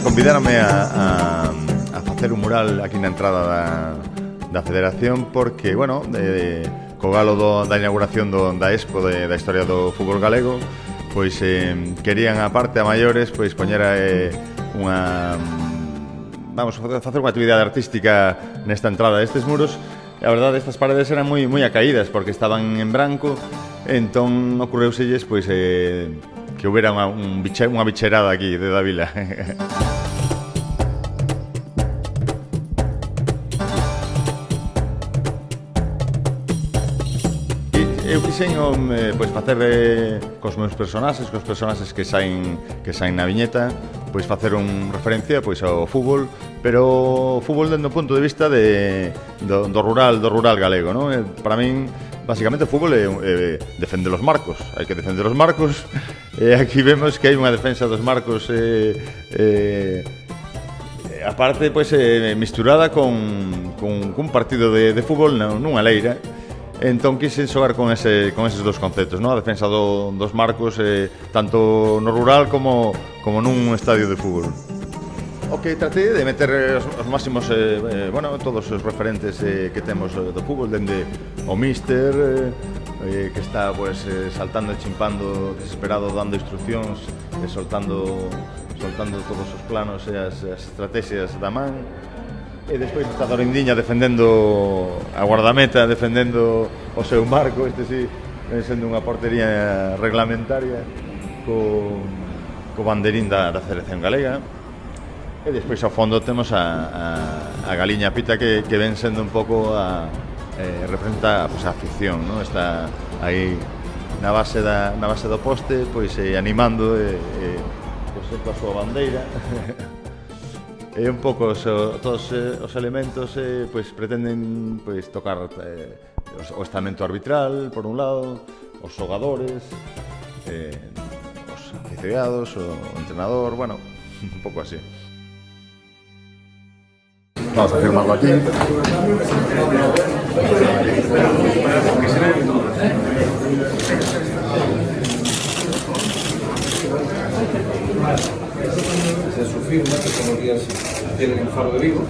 convidaronme a facer un mural aquí na entrada da Federación porque, bueno, co galo da inauguración da Expo da historia do fútbol galego, pois querían, a parte a maiores, pois poñer unha... Vamos, facer unha actividade artística nesta entrada destes muros. E a verdade, estas paredes eran moi acaídas porque estaban en branco, entón ocorreuselles pois que houbera unha bicherada aquí de Davila. Eu quixen pois facer cos meus personaxes, que saen na viñeta, pois facer un referencia pois ao fútbol, pero fútbol dende o punto de vista do rural galego, non? Para min, basicamente, o fútbol é defender os marcos, hai que defender os marcos, e aquí vemos que hai unha defensa dos marcos aparte, pois, misturada con un partido de fútbol nunha leira. Entón quixen xogar con eses dos conceptos, non? A defensa dos marcos tanto no rural como nun estadio de fútbol. O que tratei de meter os máximos, bueno, todos os referentes que temos do fútbol, dende o míster, que está pues, saltando e chimpando, desesperado, dando instruccións, soltando todos os planos e as estrategias da man. E despois está Dorindiña defendendo a guardameta, defendendo o seu marco, este sí, sendo unha portería reglamentaria co banderín da selección galega. E despois ao fondo temos a Galiña Pita que ven sendo un pouco representa pues, a afición, ¿no? Está aí na base do poste, pois animando pois, coa súa bandeira. E un pouco todos os elementos pois, pretenden pois, tocar o estamento arbitral, por un lado, os xogadores, os aficionados, o entrenador, bueno, un pouco así. Vamos a firmarlo aquí. Se su firma, que como días tienen el Faro de Vigo.